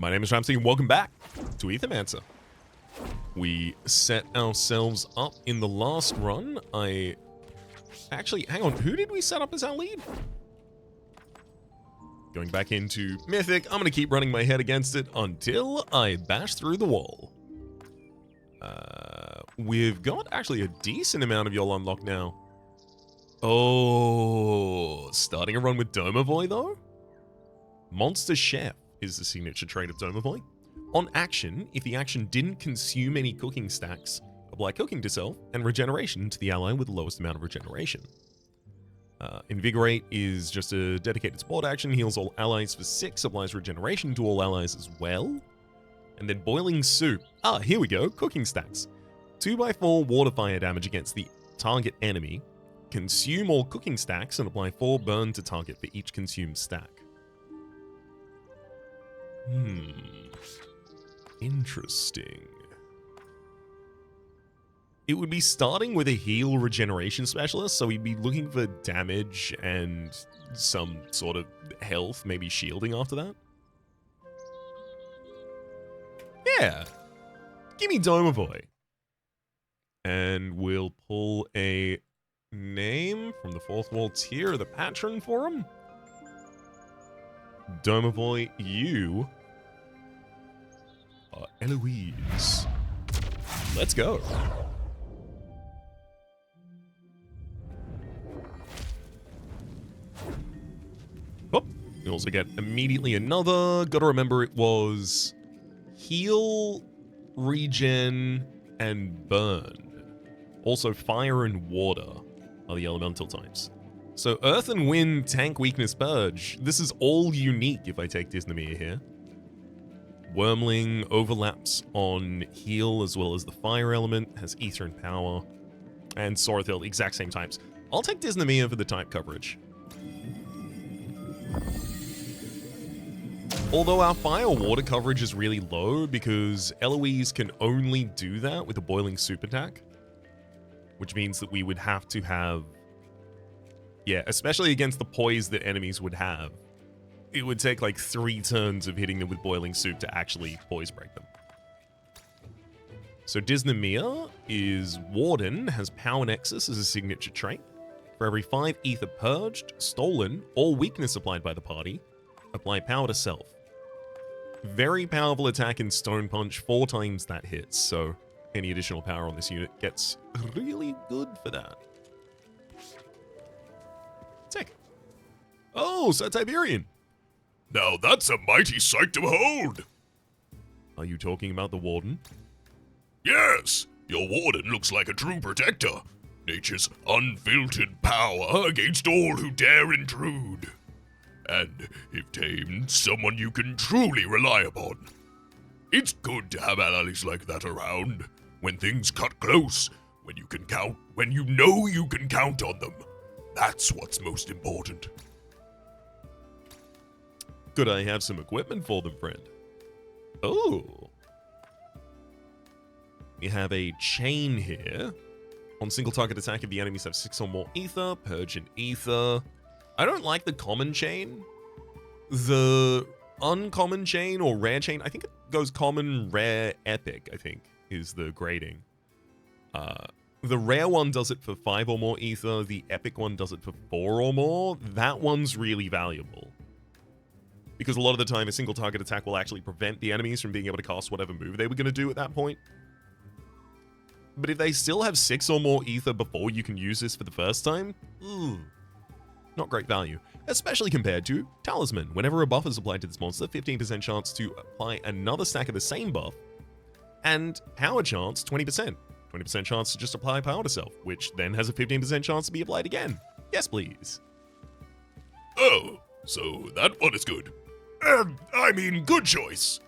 My name is Rhapsody and welcome back to Aethermancer. We set ourselves up in the last run. Actually, hang on, who did we set up as our lead? Going back into mythic, I'm gonna keep running my head against it until I bash through the wall. We've got actually a decent amount of y'all unlocked now. Oh, starting a run with Domovoy though? Monster Chef is the signature trait of Domovoy. On action, if the action didn't consume any cooking stacks, apply cooking to self and regeneration to the ally with the lowest amount of regeneration. Invigorate is just a dedicated support action, heals all allies for 6, applies regeneration to all allies as well. And then Boiling Soup. Here we go, cooking stacks. 2x4 water fire damage against the target enemy. Consume all cooking stacks and apply 4 burn to target for each consumed stack. Interesting. It would be starting with a heal regeneration specialist, so we'd be looking for damage and some sort of health, maybe shielding after that. Yeah. Give me Domovoy. And we'll pull a name from the fourth wall tier of the patron for him. Domovoy, you are Eloise. Let's go. Oh, you also get immediately another. Gotta remember it was heal, regen, and burn. Also fire and water are the elemental types. So earth and wind, tank, weakness, purge. This is all unique if I take Disnamir here. Wormling overlaps on heal as well as the fire element, has ether and power. And Sorathil, exact same types. I'll take Disnamir for the type coverage. Although our fire-water coverage is really low because Eloise can only do that with a Boiling Soup attack. Which means that we would have to have... Yeah, especially against the poise that enemies would have. It would take like 3 turns of hitting them with Boiling Soup to actually poise break them. So Disnamir is Warden, has Power Nexus as a signature trait. For every 5 ether purged, stolen, or weakness applied by the party, apply power to self. Very powerful attack in Stone Punch, 4 times that hits, so any additional power on this unit gets really good for that. Sick. Oh, so Tiberian. Now that's a mighty sight to behold! Are you talking about the Warden? Yes, your warden looks like a true protector. Nature's unfiltered power against all who dare intrude. And, if tamed, someone you can truly rely upon. It's good to have allies like that around. When things cut close, when you know you can count on them. That's what's most important. Could I have some equipment for them, friend? Oh. We have a chain here. On single target attack, if the enemies have 6 or more ether, purge an ether. I don't like the common chain. The uncommon chain or rare chain, I think it goes common, rare, epic, I think, is the grading. The rare one does it for 5 or more ether. The epic one does it for 4 or more. That one's really valuable. Because a lot of the time, a single target attack will actually prevent the enemies from being able to cast whatever move they were going to do at that point. But if they still have 6 or more ether before you can use this for the first time, not great value. Especially compared to Talisman. Whenever a buff is applied to this monster, 15% chance to apply another stack of the same buff. And power chance, 20%. 20% chance to just apply power to self, which then has a 15% chance to be applied again. Yes, please. Oh, so that one is good. I mean, good choice.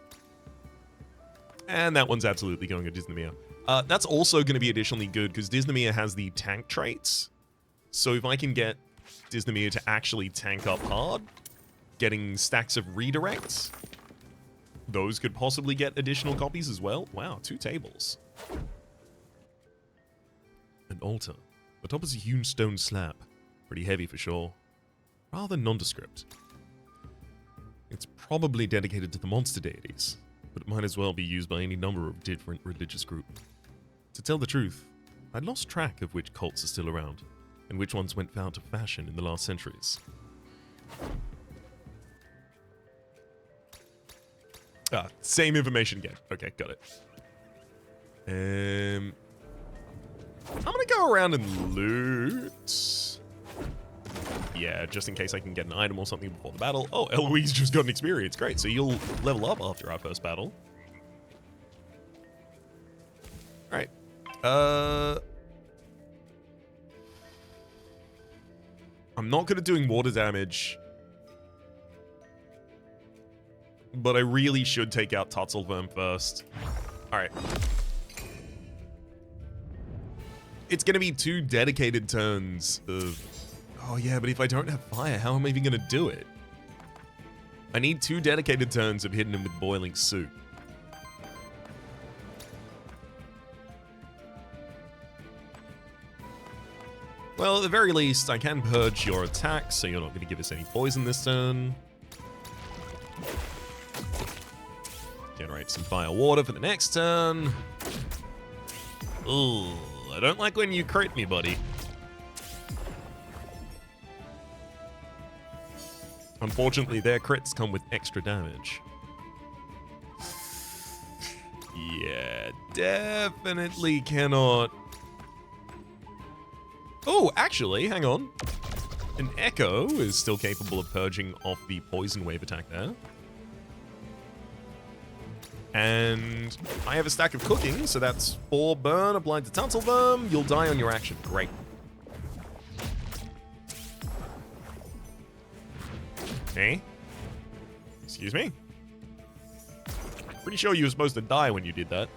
And that one's absolutely going to Disnamir. That's also going to be additionally good because Disnamir has the tank traits. So if I can get Disnamir to actually tank up hard, getting stacks of redirects, those could possibly get additional copies as well. Wow, 2 tables. An altar. The top is a hewn stone slab. Pretty heavy for sure. Rather nondescript. It's probably dedicated to the monster deities, but it might as well be used by any number of different religious groups. To tell the truth, I'd lost track of which cults are still around, and which ones went out of fashion in the last centuries. Ah, same information again. Okay, got it. I'm gonna go around and loot. Yeah, just in case I can get an item or something before the battle. Oh, Eloise just got an experience. Great, so you'll level up after our first battle. Alright. I'm not good at doing water damage, but I really should take out Tutzelworm first. Alright. It's gonna be 2 dedicated turns of... Oh yeah, but if I don't have fire, how am I even gonna do it? I need 2 dedicated turns of hitting him with boiling soup. Well, at the very least, I can purge your attacks, so you're not gonna give us any poison this turn. Generate some fire water for the next turn. Ooh, I don't like when you crit me, buddy. Unfortunately, their crits come with extra damage. Yeah, definitely cannot. Oh, actually, hang on. An Echo is still capable of purging off the poison wave attack there. And I have a stack of cooking, so that's 4 burn applied to Tutzelworm. You'll die on your action. Great. Hey? Excuse me? Pretty sure you were supposed to die when you did that.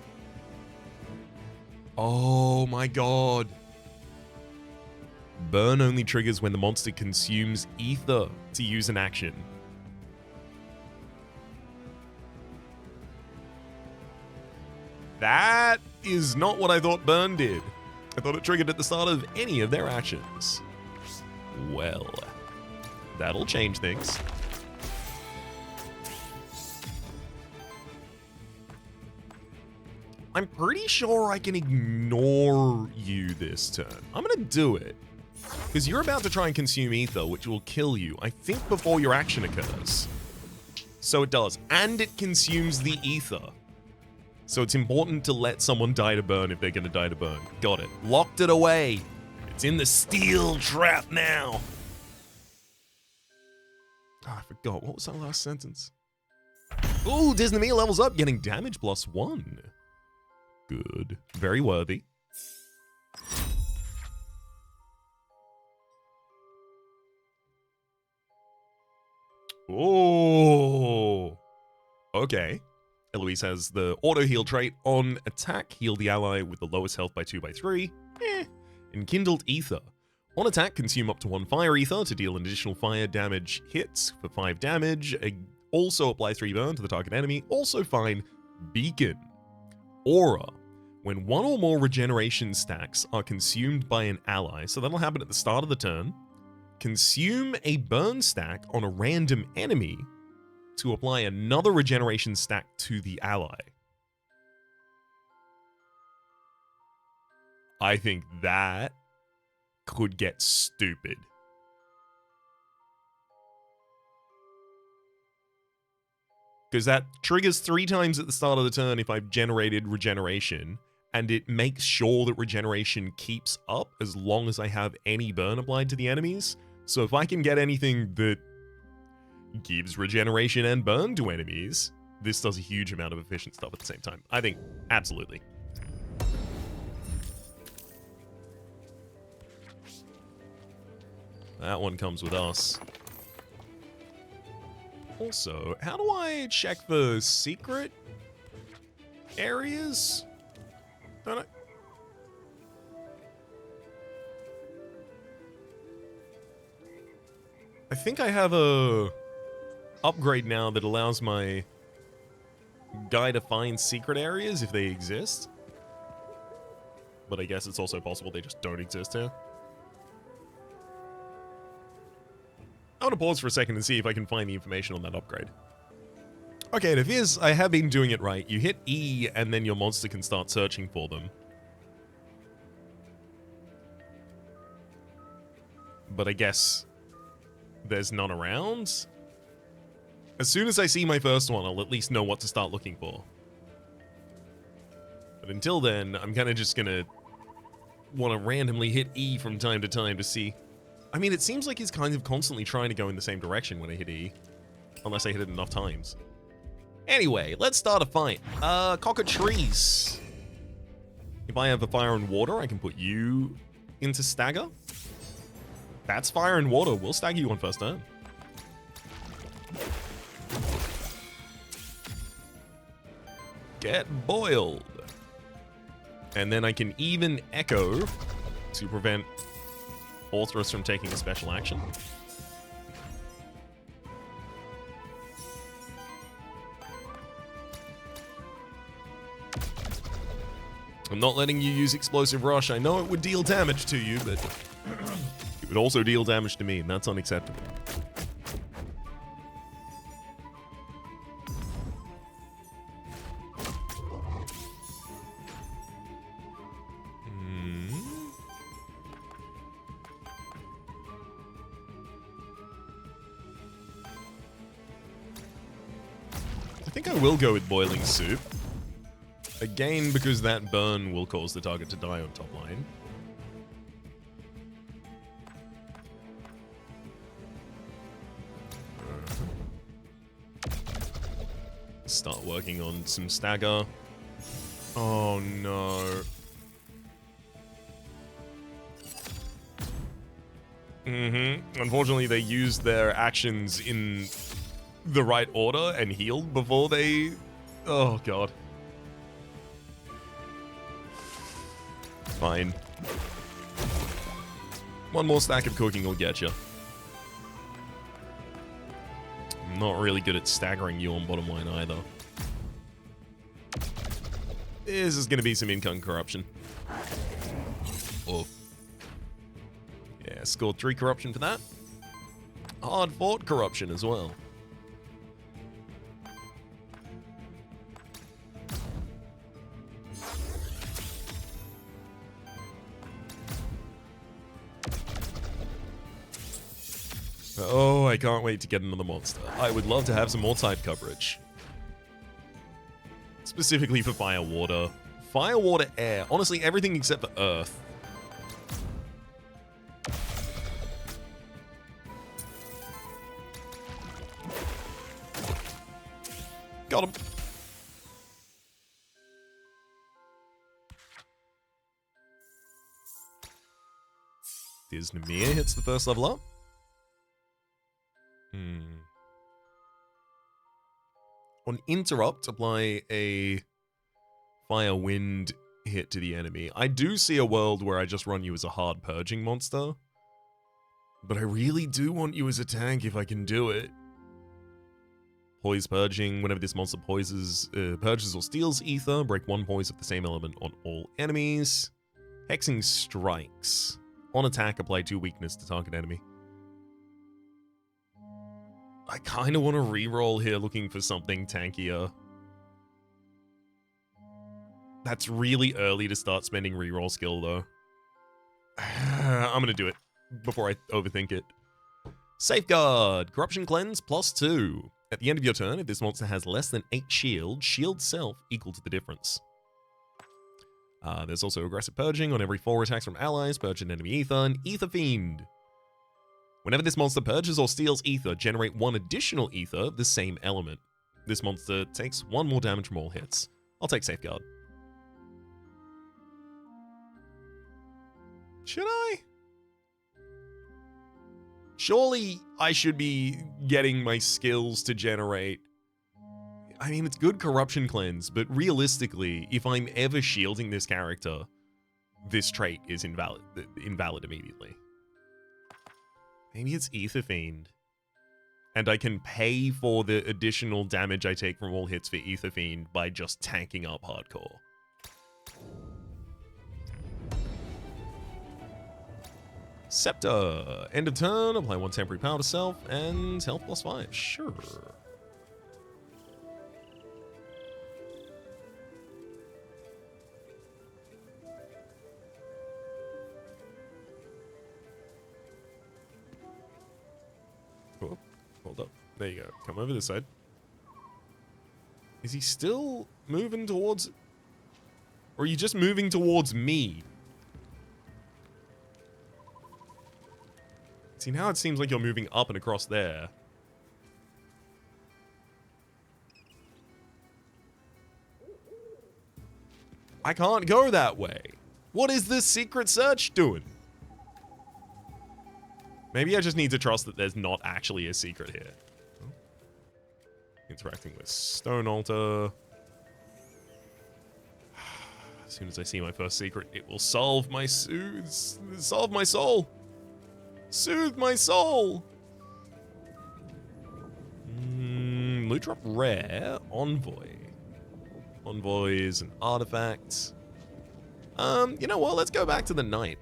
Oh my god. Burn only triggers when the monster consumes ether to use an action. That is not what I thought burn did. I thought it triggered at the start of any of their actions. Well, that'll change things. I'm pretty sure I can ignore you this turn. I'm gonna do it. Because you're about to try and consume ether, which will kill you, I think, before your action occurs. So it does. And it consumes the ether. So it's important to let someone die to burn if they're gonna die to burn. Got it. Locked it away. It's in the steel trap now. Oh, I forgot. What was that last sentence? Ooh, Disney levels up, getting damage +1. Good. Very worthy. Oh. Okay. Eloise has the auto heal trait. On attack, heal the ally with the lowest health by 2/3. Enkindled ether. On attack, consume up to 1 fire ether to deal an additional fire damage hits for 5 damage. Also apply 3 burn to the target enemy. Also find beacon. Aura. When 1 or more regeneration stacks are consumed by an ally, so that'll happen at the start of the turn, consume a burn stack on a random enemy to apply another regeneration stack to the ally. I think that could get stupid. Because that triggers 3 times at the start of the turn if I've generated regeneration, and it makes sure that regeneration keeps up as long as I have any burn applied to the enemies. So if I can get anything that gives regeneration and burn to enemies, this does a huge amount of efficient stuff at the same time. I think, absolutely. That one comes with us. Also, how do I check the secret areas? Don't I? I think I have a upgrade now that allows my guy to find secret areas if they exist. But I guess it's also possible they just don't exist here. I want to pause for a second and see if I can find the information on that upgrade. Okay, it appears I have been doing it right. You hit E, and then your monster can start searching for them. But I guess there's none around. As soon as I see my first one, I'll at least know what to start looking for. But until then, I'm kind of just going to want to randomly hit E from time to time to see. I mean, it seems like he's kind of constantly trying to go in the same direction when I hit E. Unless I hit it enough times. Anyway, let's start a fight. Cockatrice. If I have a fire and water, I can put you into stagger. That's fire and water. We'll stagger you on first turn. Get boiled. And then I can even echo to prevent Orthrus from taking a special action. I'm not letting you use Explosive Rush. I know it would deal damage to you, but it would also deal damage to me, and that's unacceptable. I think I will go with Boiling Soup. Again, because that burn will cause the target to die on top line. Start working on some stagger. Oh no. Unfortunately, they used their actions in the right order and healed before they... Oh god. Fine. One more stack of cooking will get you. I'm not really good at staggering you on bottom line either. This is going to be some income corruption. Oh. Yeah, scored 3 corruption for that. Hard fought corruption as well. Oh, I can't wait to get another monster. I would love to have some more type coverage. Specifically for fire, water. Fire, water, air. Honestly, everything except for earth. Got him. Namir hits the first level up. On interrupt, apply a fire wind hit to the enemy. I do see a world where I just run you as a hard purging monster. But I really do want you as a tank if I can do it. Poise purging. Whenever this monster purges or steals ether, break 1 poise of the same element on all enemies. Hexing strikes. On attack, apply 2 weakness to target enemy. I kind of want to reroll here looking for something tankier. That's really early to start spending reroll skill, though. I'm going to do it before I overthink it. Safeguard. Corruption Cleanse +2. At the end of your turn, if this monster has less than 8 shield, shield self equal to the difference. There's also Aggressive Purging on every 4 attacks from allies, purge an enemy ether, and Ether Fiend. Whenever this monster purges or steals ether, generate 1 additional ether of the same element. This monster takes 1 more damage from all hits. I'll take Safeguard. Should I? Surely I should be getting my skills to generate... I mean, it's good Corruption Cleanse, but realistically, if I'm ever shielding this character, this trait is invalid immediately. Maybe it's Ether Fiend. And I can pay for the additional damage I take from all hits for Ether Fiend by just tanking up hardcore. Scepter. End of turn, apply 1 temporary power to self, and health +5. Sure. There you go. Come over this side. Is he still moving towards... Or are you just moving towards me? See, now it seems like you're moving up and across there. I can't go that way. What is this secret search doing? Maybe I just need to trust that there's not actually a secret here. Interacting with Stone Altar. As soon as I see my first secret, it will solve my solve my soul. Soothe my soul. Loot drop rare. Envoy. Envoy is an artifact. You know what? Let's go back to the knight.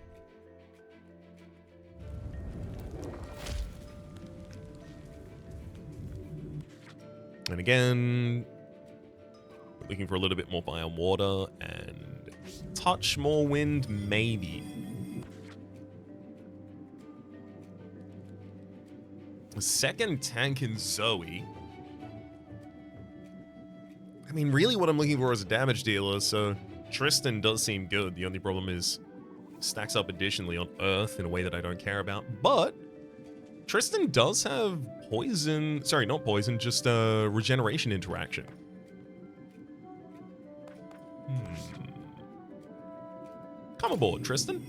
And again, we're looking for a little bit more fire and water and touch more wind, maybe. A second tank in Zoe. I mean, really what I'm looking for is a damage dealer, so Tristan does seem good. The only problem is stacks up additionally on Earth in a way that I don't care about. But Tristan does have poison... Sorry, not poison, just regeneration interaction. Come aboard, Tristan.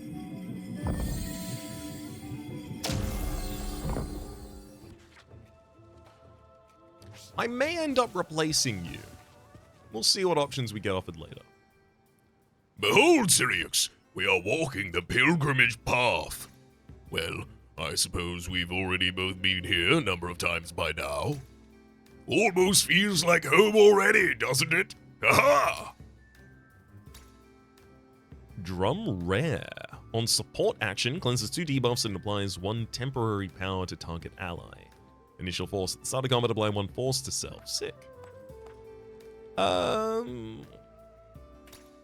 I may end up replacing you. We'll see what options we get offered later. Behold, Syriax, we are walking the pilgrimage path. Well, I suppose we've already both been here a number of times by now. Almost feels like home already, doesn't it? Ha-ha! Drum Rare. On support action, cleanses 2 debuffs and applies 1 temporary power to target ally. Initial force at the start of combat, apply 1 force to self. Sick.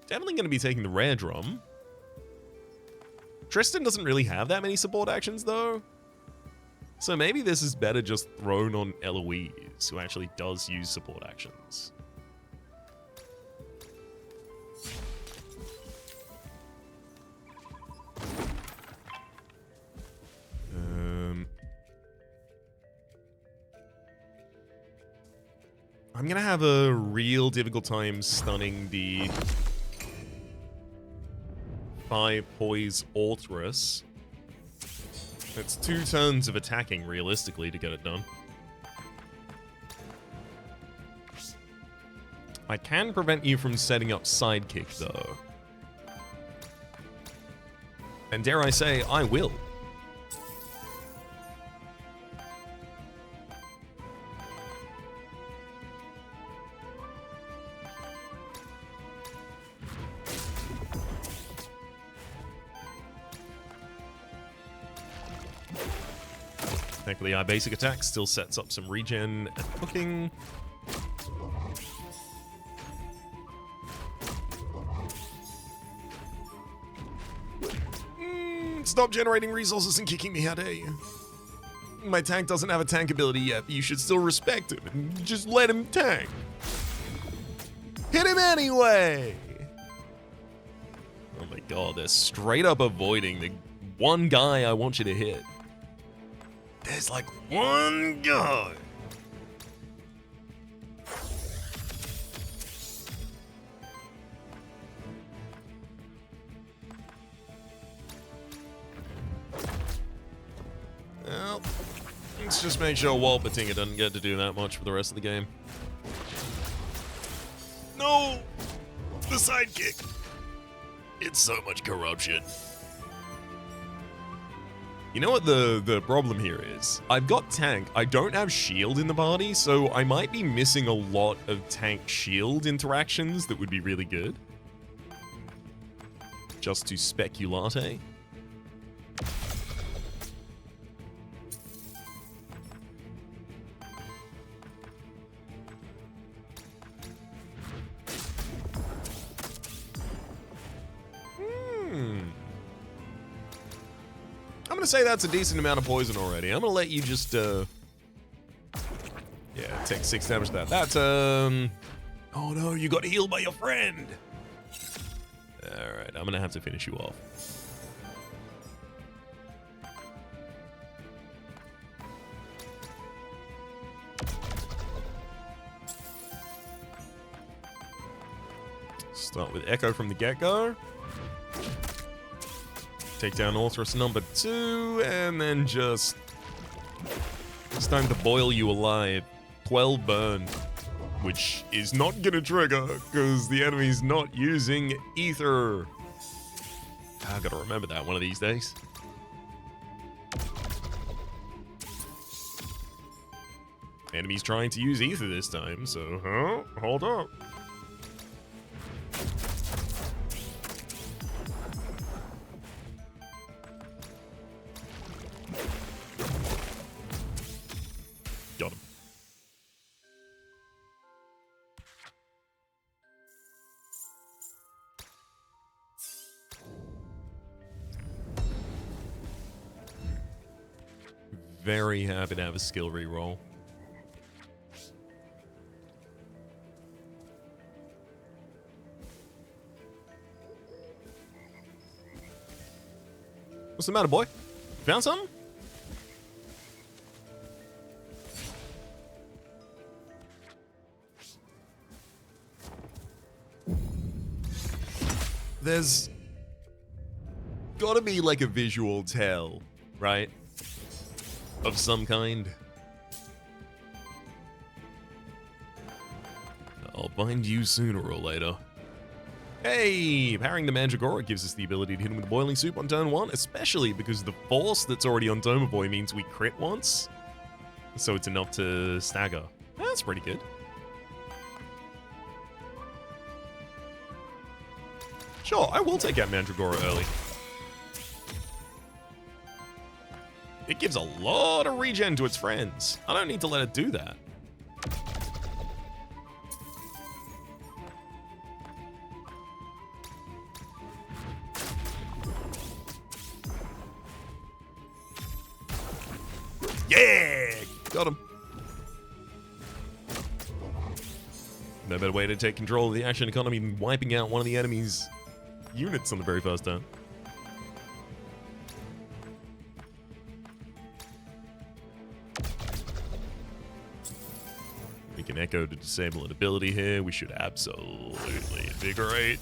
Definitely going to be taking the rare drum. Tristan doesn't really have that many support actions, though. So maybe this is better just thrown on Eloise, who actually does use support actions. I'm gonna have a real difficult time stunning the 5 poise Alterous. It's 2 turns of attacking, realistically, to get it done. I can prevent you from setting up Sidekick, though. And dare I say, I will. Thankfully, our basic attack still sets up some regen and hooking. Stop generating resources and kicking me out, eh? My tank doesn't have a tank ability yet, but you should still respect him and just let him tank. Hit him anyway! Oh my god, they're straight up avoiding the one guy I want you to hit. There's like one guy. Well, let's just make sure Walt Batinga doesn't get to do that much for the rest of the game. No! The sidekick! It's so much corruption. You know what the problem here is? I've got tank, I don't have shield in the party, so I might be missing a lot of tank shield interactions that would be really good. Just to speculate. I'm gonna say that's a decent amount of poison already. I'm gonna let you just take 6 damage to that. That's, oh no, you got healed by your friend. Alright, I'm gonna have to finish you off. Start with Echo from the get-go. Take down Orthrus number 2, and then just... It's time to boil you alive. 12 burn. Which is not gonna trigger, because the enemy's not using Ether. I gotta remember that one of these days. Enemy's trying to use Ether this time, so, hold up. Got him. Very happy to have a skill reroll. What's the matter, boy? Found something? There's gotta be like a visual tell, right? Of some kind. I'll find you sooner or later. Hey! Powering the Mandragora gives us the ability to hit him with Boiling Soup on turn 1, especially because the Force that's already on Domaboy means we crit once. So it's enough to stagger. That's pretty good. Sure, I will take out Mandragora early. It gives a lot of regen to its friends. I don't need to let it do that. Yeah! Got him. No better way to take control of the action economy than wiping out one of the enemy's units on the very first turn. We can Echo to disable an ability here. We should absolutely Invigorate.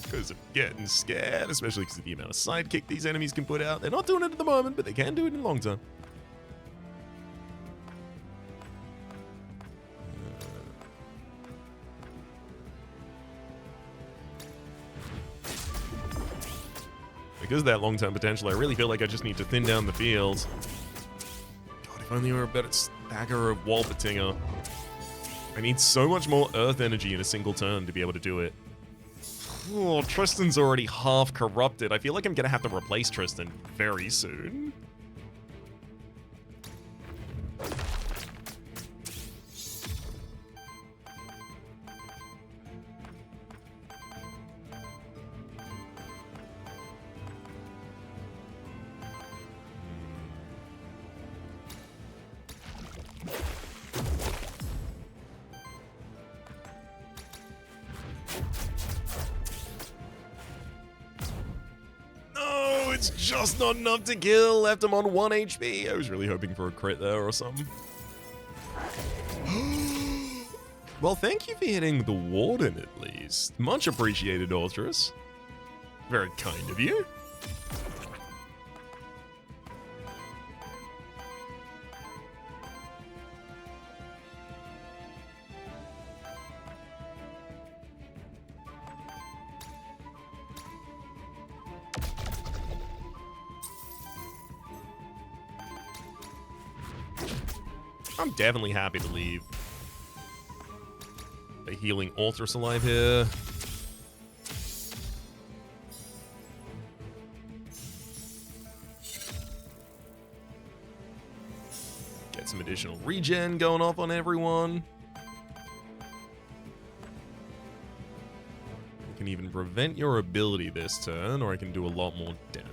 Because of getting scared, especially because of the amount of sidekick these enemies can put out. They're not doing it at the moment, but they can do it in the long term. Because of that long-term potential, I really feel like I just need to thin down the field. God, if only we were a better stagger of Walpatinger. I need so much more Earth energy in a single turn to be able to do it. Oh, Tristan's already half corrupted. I feel like I'm gonna have to replace Tristan very soon. It's just not enough to kill. Left him on 1 HP. I was really hoping for a crit there or something. Well, thank you for hitting the Warden at least. Much appreciated, Orthrus. Very kind of you. I'm definitely happy to leave a healing Orthrus alive here. Get some additional regen going off on everyone. I can even prevent your ability this turn, or I can do a lot more damage.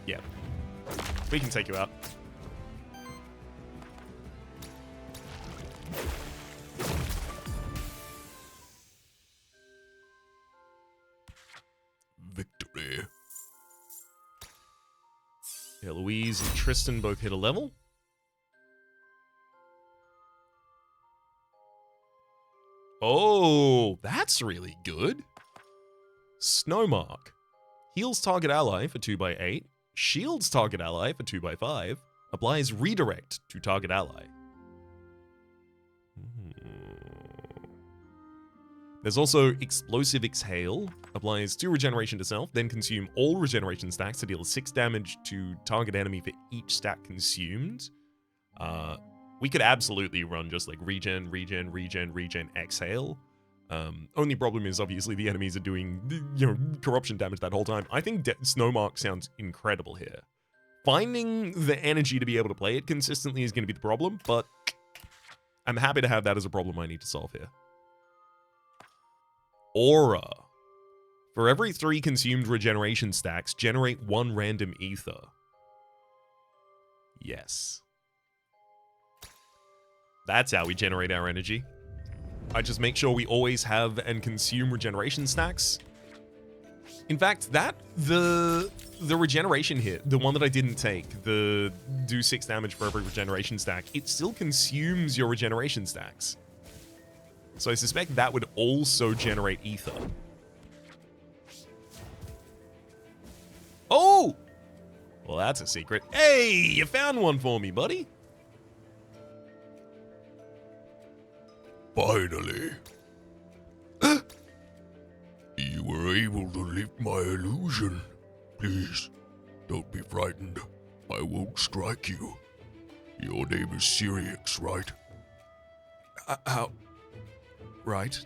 Yeah. We can take you out. Victory. Yeah, Louise and Tristan both hit a level. Oh, that's really good. Snowmark. Heals target ally for 2x8. Shields target ally for 2x5. Applies redirect to target ally. There's also Explosive Exhale. Applies 2 regeneration to self, then consume all regeneration stacks to deal 6 damage to target enemy for each stack consumed. We could absolutely run just like regen, exhale. Only problem is obviously the enemies are doing, corruption damage that whole time. I think Snowmark sounds incredible here. Finding the energy to be able to play it consistently is going to be the problem, but I'm happy to have that as a problem I need to solve here. Aura. For every 3 consumed regeneration stacks, generate 1 random ether. Yes. That's how we generate our energy. I just make sure we always have and consume regeneration stacks. In fact, the regeneration hit, the one that I didn't take, the do 6 damage for every regeneration stack, it still consumes your regeneration stacks. So I suspect that would also generate ether. Oh! Well, that's a secret. Hey, you found one for me, buddy. Finally. You were able to lift my illusion. Please, don't be frightened. I won't strike you. Your name is Sirius, right? How? Right.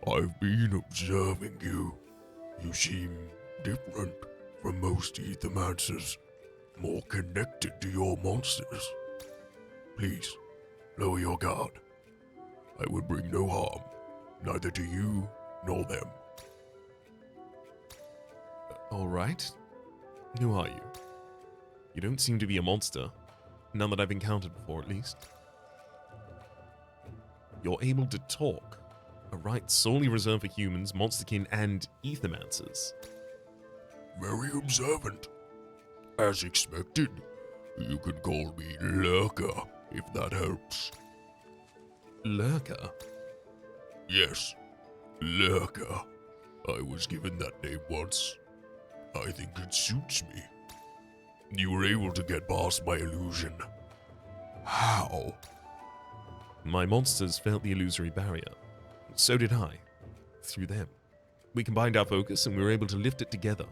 I've been observing you. You seem different from most Aethermancers, more connected to your monsters. Please, lower your guard. I would bring no harm, neither to you nor them. All right. Who are you? You don't seem to be a monster. None that I've encountered before, at least. You're able to talk. A right solely reserved for humans, monsterkin, and Aethermancers. Very observant. As expected, you can call me Lurker, if that helps. Lurker? Yes, Lurker. I was given that name once. I think it suits me. You were able to get past my illusion. How? My monsters felt the illusory barrier. So did I. Through them. We combined our focus and we were able to lift it together.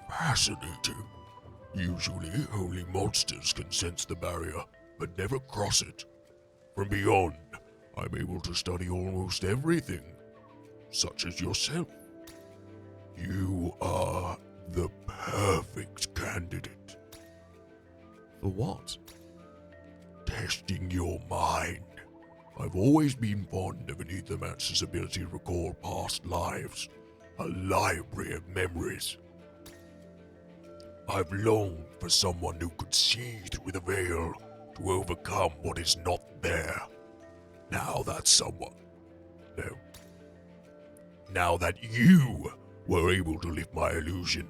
Fascinating. Usually, only monsters can sense the barrier, but never cross it. From beyond, I'm able to study almost everything, such as yourself. You are the perfect candidate. For what? Testing your mind. I've always been fond of an Aethermancer's ability to recall past lives, a library of memories. I've longed for someone who could see through the veil to overcome what is not there. Now that someone... No. Now that you were able to lift my illusion,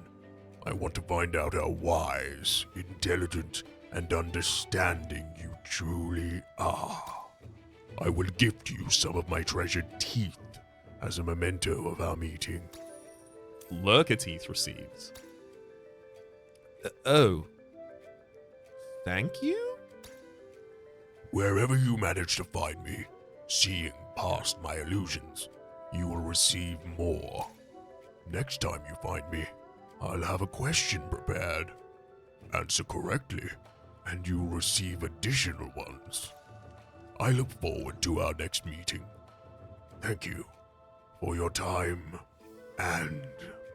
I want to find out how wise, intelligent, and understanding you truly are. I will gift you some of my treasured teeth as a memento of our meeting. Lurker teeth received. Oh. Thank you? Wherever you manage to find me, seeing past my illusions, you will receive more. Next time you find me, I'll have a question prepared. Answer correctly, and you'll receive additional ones. I look forward to our next meeting. Thank you for your time and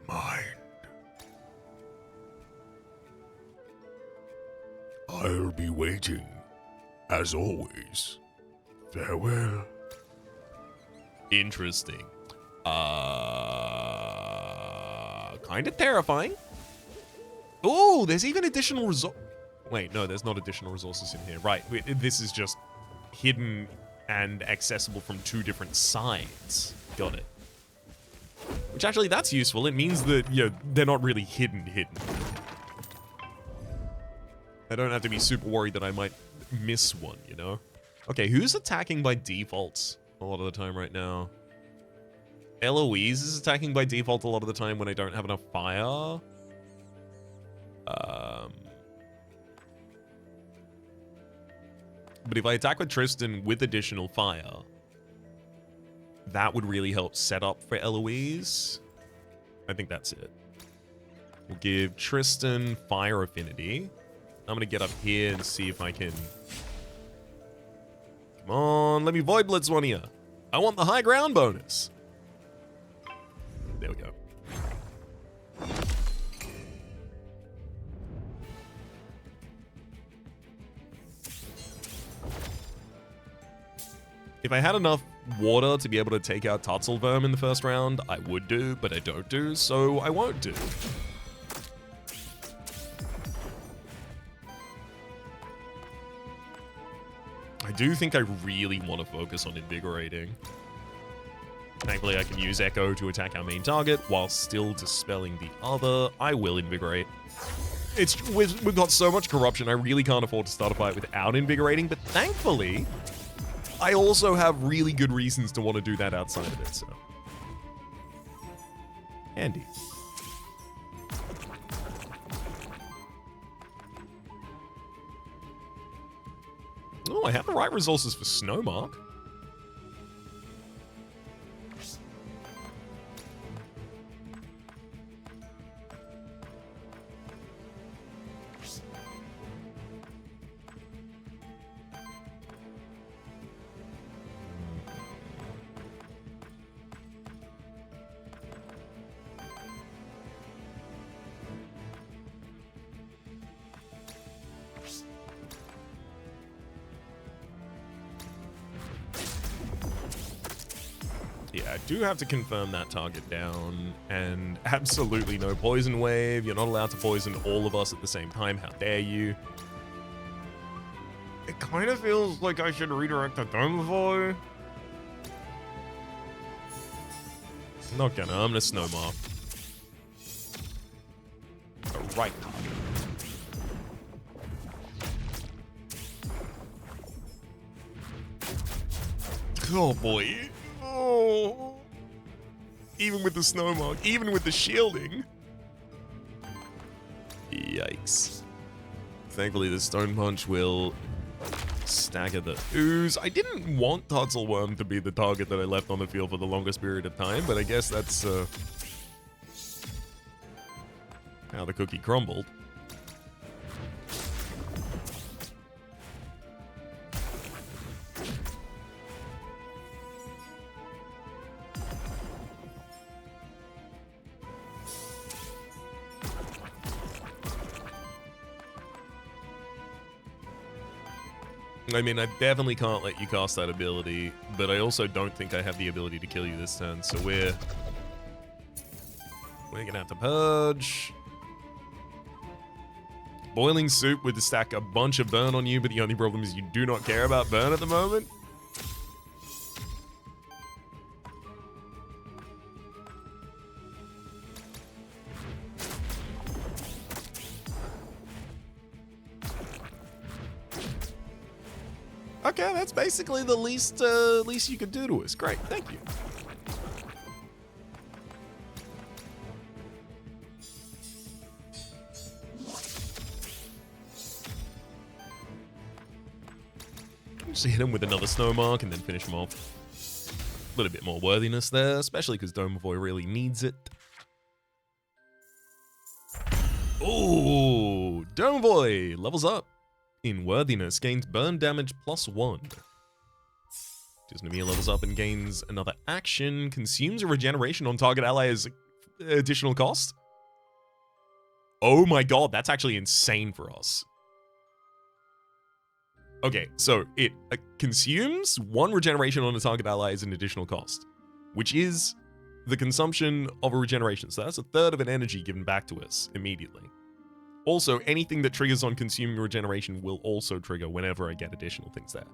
mind. I'll be waiting, as always. Farewell. Interesting. Kind of terrifying. Oh, there's even additional resource. Wait, no, there's not additional resources in here. Right, this is just hidden and accessible from 2 different sides. Got it. Which actually, that's useful. It means that, you know, they're not really hidden. I don't have to be super worried that I might miss one, you know? Okay, who's attacking by default a lot of the time right now? Eloise is attacking by default a lot of the time when I don't have enough fire. But if I attack with Tristan with additional fire, that would really help set up for Eloise. I think that's it. We'll give Tristan fire affinity. I'm going to get up here and see if I can... Come on, let me Void Blitz one here. I want the high ground bonus. There we go. If I had enough water to be able to take out Tutzelworm in the first round, I would do, but I don't do, so I won't do. I do think I really want to focus on invigorating. Thankfully, I can use Echo to attack our main target while still dispelling the other. I will invigorate. We've got so much corruption, I really can't afford to start a fight without invigorating, but thankfully, I also have really good reasons to want to do that outside of it, so. Handy. Oh, I have the right resources for Snowmark. Yeah, I do have to confirm that target down, and absolutely no poison wave. You're not allowed to poison all of us at the same time. How dare you? It kind of feels like I should redirect the Domovoy. Not gonna. I'm gonna Snowmark. The right target. Oh boy. Oh. Even with the Snowmark, even with the shielding. Yikes. Thankfully, the Stone Punch will stagger the ooze. I didn't want Tutzelworm to be the target that I left on the field for the longest period of time, but I guess that's how the cookie crumbled. I mean, I definitely can't let you cast that ability, but I also don't think I have the ability to kill you this turn, so we're gonna have to purge. Boiling Soup would stack a bunch of burn on you, but the only problem is you do not care about burn at the moment. Okay, that's basically the least you could do to us. Great, thank you. Just hit him with another Snowmark and then finish him off. A little bit more worthiness there, especially because Domovoy really needs it. Oh, Domovoy levels up. In worthiness, gains burn damage +1. Disney levels up and gains another action. Consumes a regeneration on target ally as additional cost. Oh my god, that's actually insane for us. Okay, so it consumes 1 regeneration on a target ally as an additional cost, which is the consumption of a regeneration. So that's a third of an energy given back to us immediately. Also, anything that triggers on consuming regeneration will also trigger whenever I get additional things there.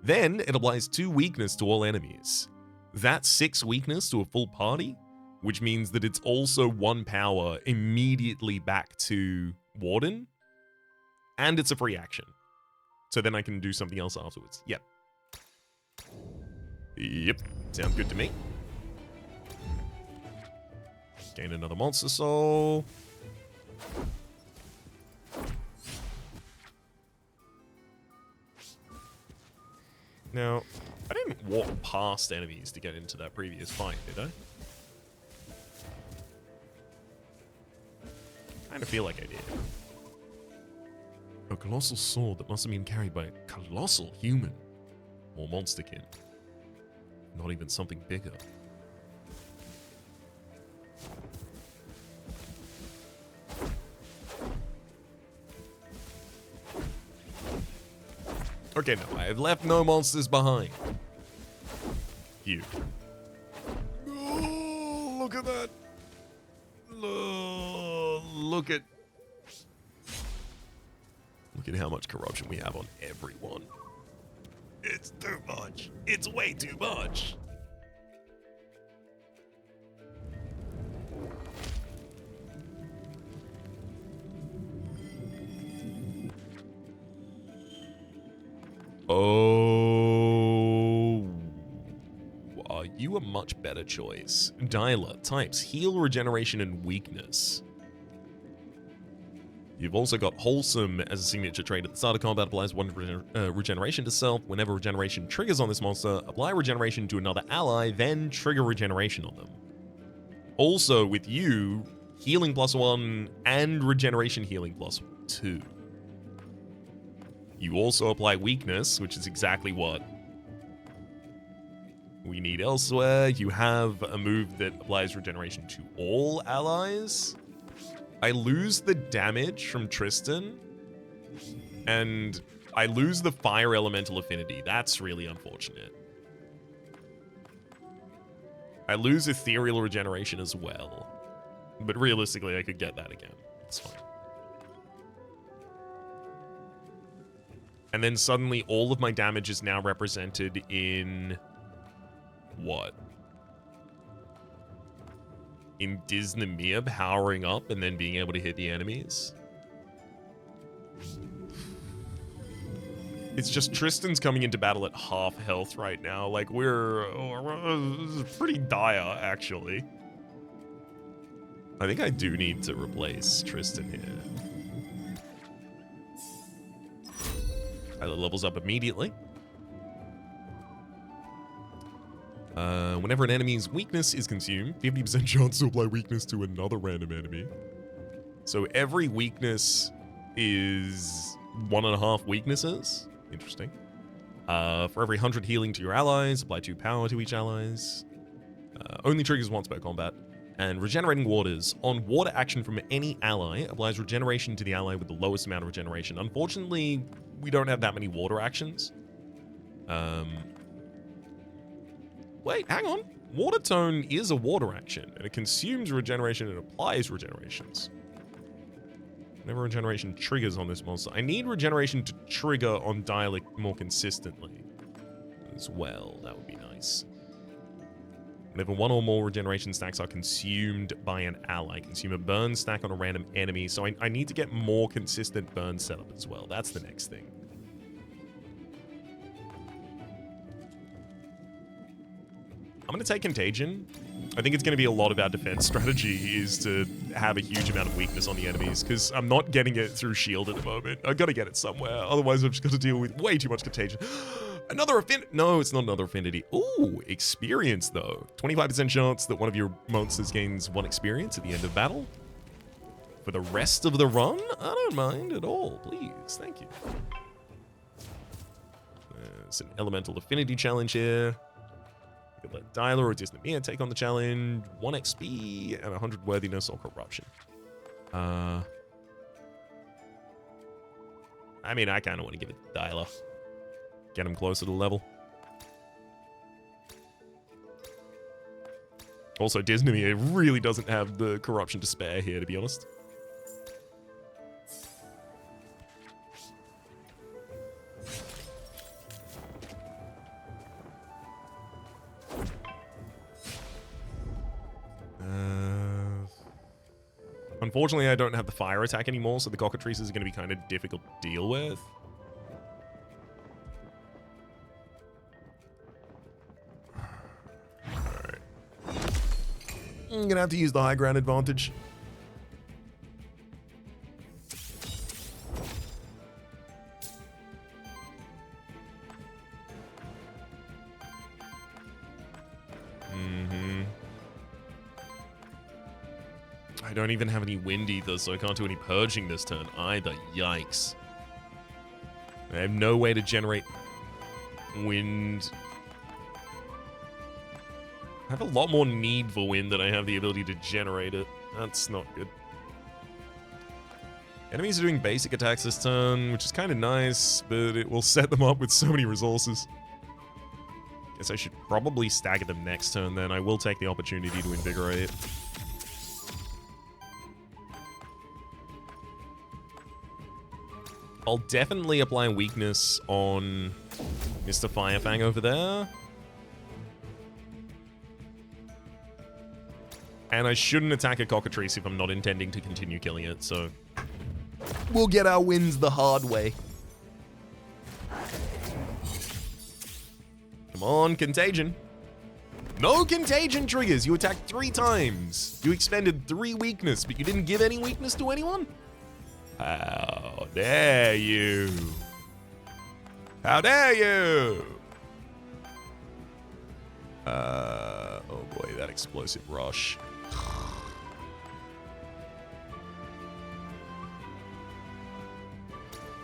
Then it applies 2 weakness to all enemies. That's 6 weakness to a full party, which means that it's also 1 power immediately back to Warden, and it's a free action. So then I can do something else afterwards. Yep. Yep. Sounds good to me. Gain another monster soul. Now, I didn't walk past enemies to get into that previous fight, did I? I kind of feel like I did. A colossal sword that must have been carried by a colossal human. Or monsterkin. Not even something bigger. Okay, no, I have left no monsters behind. You. Oh, look at that. Look at how much corruption we have on everyone. It's too much. It's way too much. Oh, are you a much better choice? Dhuyler, types, heal, regeneration, and weakness. You've also got Wholesome as a signature trait at the start of combat, applies 1 regeneration to self. Whenever regeneration triggers on this monster, apply regeneration to another ally, then trigger regeneration on them. Also, with you, healing +1 and regeneration healing +2. You also apply weakness, which is exactly what we need elsewhere. You have a move that applies regeneration to all allies. I lose the damage from Tristan, and I lose the fire elemental affinity. That's really unfortunate. I lose ethereal regeneration as well, but realistically, I could get that again. It's fine. And then suddenly all of my damage is now represented in... what? In Dysnomia powering up and then being able to hit the enemies? It's just Tristan's coming into battle at half health right now. Like, we're pretty dire, actually. I think I do need to replace Tristan here. Tyler levels up immediately. Whenever an enemy's weakness is consumed, 50% chance to apply weakness to another random enemy. So every weakness is 1.5 weaknesses. Interesting. For every 100 healing to your allies, apply 2 power to each allies. Only triggers once per combat. And regenerating waters. On water action from any ally, applies regeneration to the ally with the lowest amount of regeneration. Unfortunately, we don't have that many water actions. Wait, hang on. Water Tone is a water action, and it consumes regeneration and applies regenerations. Whenever regeneration triggers on this monster, I need regeneration to trigger on Dhuyler more consistently as well. That would be nice. Whenever 1 or more regeneration stacks are consumed by an ally, consume a burn stack on a random enemy. So I need to get more consistent burn setup as well. That's the next thing. I'm going to take Contagion. I think it's going to be a lot of our defense strategy is to have a huge amount of weakness on the enemies, because I'm not getting it through shield at the moment. I've got to get it somewhere. Otherwise, I've just got to deal with way too much Contagion. Another affinity. No, it's not another affinity. Ooh, experience, though. 25% chance that one of your monsters gains 1 experience at the end of battle. For the rest of the run, I don't mind at all. Please, thank you. There's an elemental affinity challenge here. We could let Dhuyler or Dysnomia take on the challenge. 1 XP and 100 worthiness or corruption. I mean, I kind of want to give it to Dhuyler. Get him closer to level. Also, Dysnomia really doesn't have the corruption to spare here, to be honest. Unfortunately, I don't have the fire attack anymore, so the cockatrices are going to be kind of difficult to deal with. Alright. I'm going to have to use the high ground advantage. I don't even have any wind either, so I can't do any purging this turn either. Yikes. I have no way to generate wind. I have a lot more need for wind than I have the ability to generate it. That's not good. Enemies are doing basic attacks this turn, which is kind of nice, but it will set them up with so many resources. Guess I should probably stagger them next turn then. I will take the opportunity to invigorate. I'll definitely apply weakness on Mr. Firefang over there. And I shouldn't attack a cockatrice if I'm not intending to continue killing it, so... we'll get our wins the hard way. Come on, Contagion. No Contagion triggers! You attacked 3 times! You expended 3 weakness, but you didn't give any weakness to anyone? How dare you? How dare you? Oh boy, that explosive rush.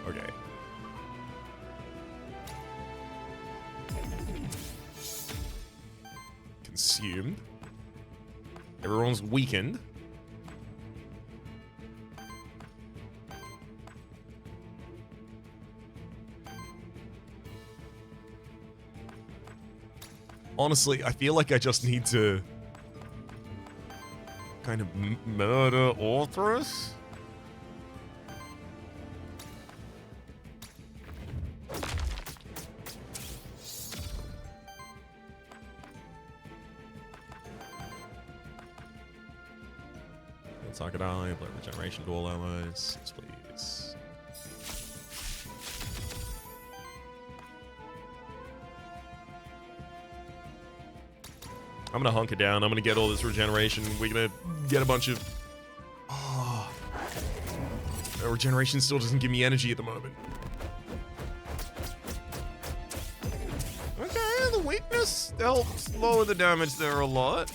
Okay. Consumed. Everyone's weakened. Honestly, I feel like I just need to kind of murder Orthrus. Target eye, blow regeneration to all allies. Yes, please. I'm gonna hunker down. I'm gonna get all this regeneration. We're gonna get a bunch of... Oh. Regeneration still doesn't give me energy at the moment. Okay, the weakness helps lower the damage there a lot.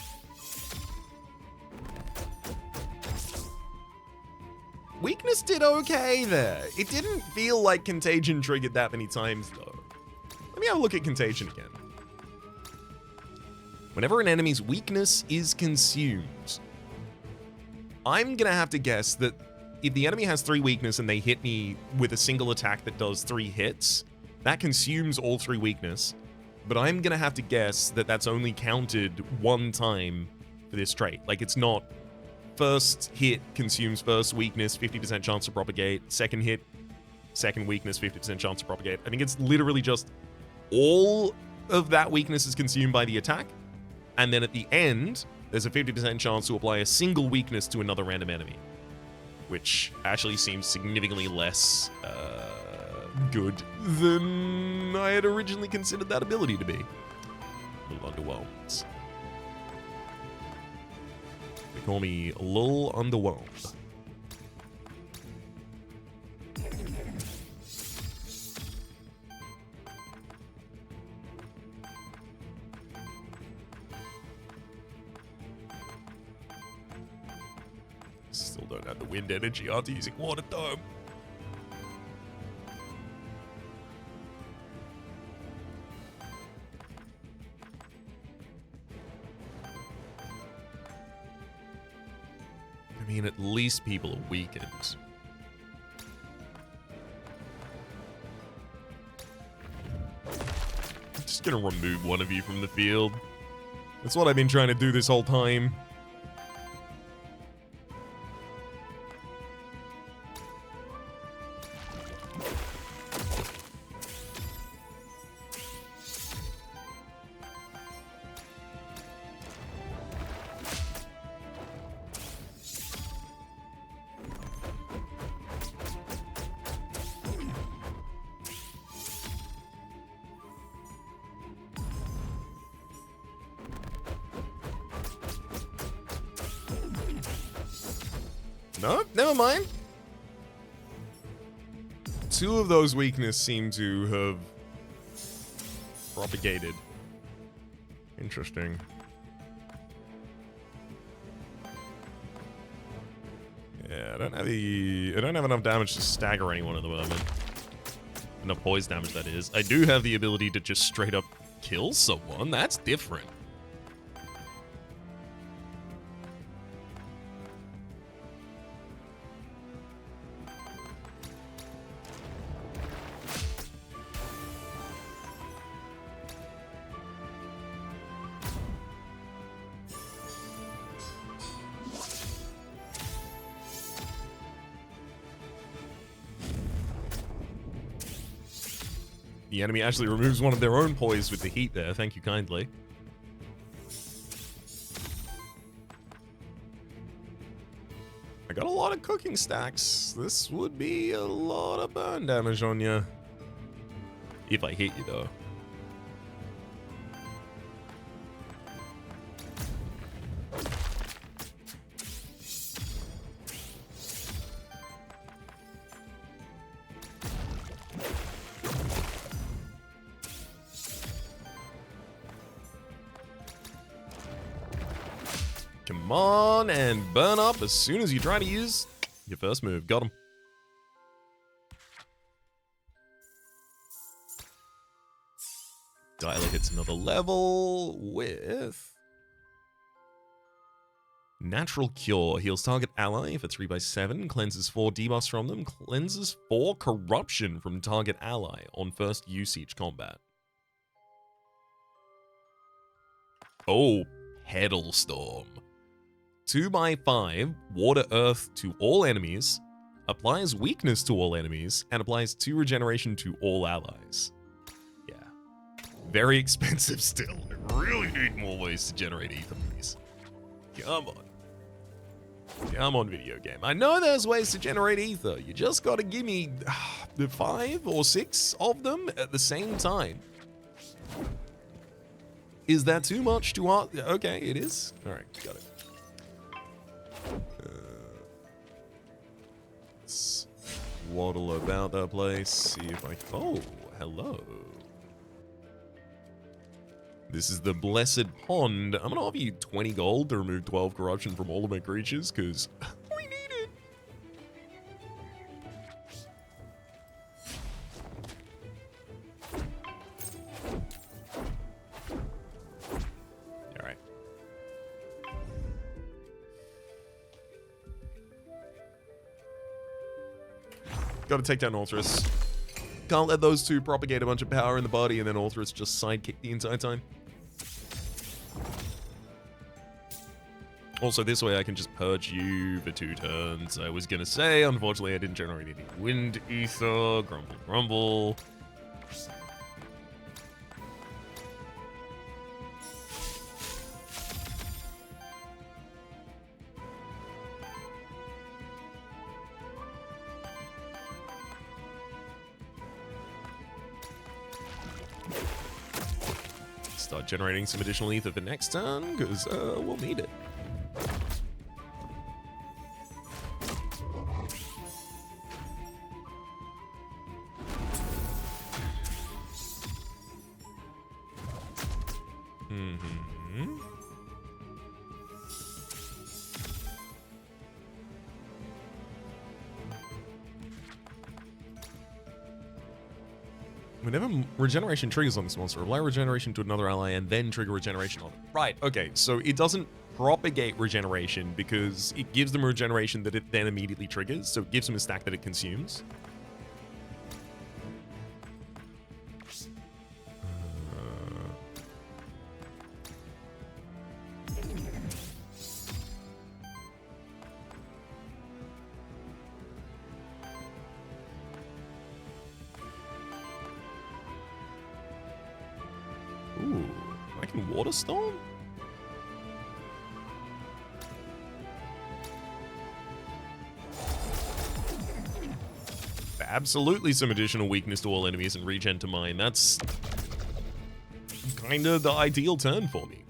Weakness did okay there. It didn't feel like Contagion triggered that many times, though. Let me have a look at Contagion again. Whenever an enemy's weakness is consumed, I'm gonna have to guess that if the enemy has 3 weakness and they hit me with a single attack that does 3 hits, that consumes all 3 weakness. But I'm gonna have to guess that that's only counted 1 time for this trait. Like, it's not... First hit consumes first weakness, 50% chance to propagate. Second hit, second weakness, 50% chance to propagate. I think it's literally just all of that weakness is consumed by the attack. And then at the end, there's a 50% chance to apply a single weakness to another random enemy. Which actually seems significantly less good than I had originally considered that ability to be. A little underwhelmed. Call me a little underwhelmed. Still don't have the wind energy after using Water Dome. I mean, at least people are weakened. I'm just gonna remove one of you from the field. That's what I've been trying to do this whole time. no, never mind. 2 of those weaknesses seem to have propagated. Interesting. Yeah, I don't have enough damage to stagger anyone at the moment. Enough poise damage, that is. I do have the ability to just straight up kill someone. That's different. The enemy actually removes one of their own poise with the heat there. Thank you kindly. I got a lot of cooking stacks. This would be a lot of burn damage on you. If I hit you, though. Come on, and burn up as soon as you try to use your first move. Got him. Dhuyler hits another level with Natural Cure. Heals target ally for 3/7, cleanses 4 debuffs from them, cleanses 4 corruption from target ally on first usage combat. Oh, Pedal Storm. 2/5, water earth to all enemies, applies weakness to all enemies, and applies 2 regeneration to all allies. Yeah. Very expensive still. I really need more ways to generate ether, please. Come on. Come on, video game. I know there's ways to generate ether. You just gotta give me the 5 or 6 of them at the same time. Is that too much to ask? Okay, it is. All right, got it. Let's waddle about that place, see if I... Oh, hello. This is the Blessed Pond. I'm gonna offer you 20 gold to remove 12 corruption from all of my creatures, because we need it. All right. Gotta take down Orthrus. Can't let those two propagate a bunch of power in the body and then Orthrus just sidekick the entire time. Also, this way I can just purge you for 2 turns. I was gonna say, unfortunately I didn't generate any wind ether. Grumble, grumble. Start generating some additional ether for next turn, because we'll need it. Whenever regeneration triggers on this monster, apply regeneration to another ally and then trigger regeneration on it. Right, okay, so it doesn't propagate regeneration because it gives them regeneration that it then immediately triggers, so it gives them a stack that it consumes. Ooh, I can Water Storm? Absolutely some additional weakness to all enemies and regen to mine. That's kind of the ideal turn for me.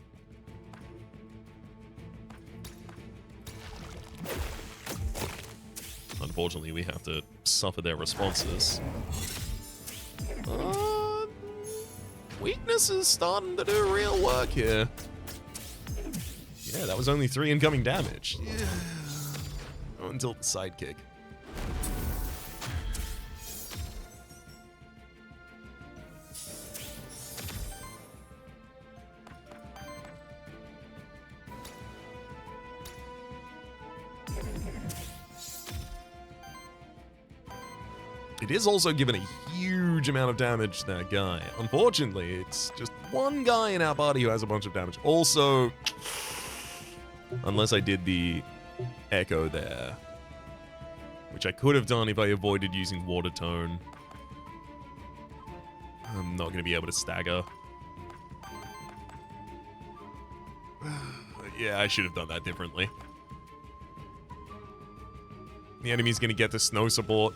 unfortunately, we have to suffer their responses. Weakness is starting to do real work here. Yeah, that was only 3 incoming damage. Yeah. Until the sidekick. It is also given a huge amount of damage to that guy. Unfortunately, it's just one guy in our party who has a bunch of damage. Also, unless I did the echo there, which I could have done if I avoided using water tone, I'm not going to be able to stagger. Yeah, I should have done that differently. The enemy's going to get the snow support.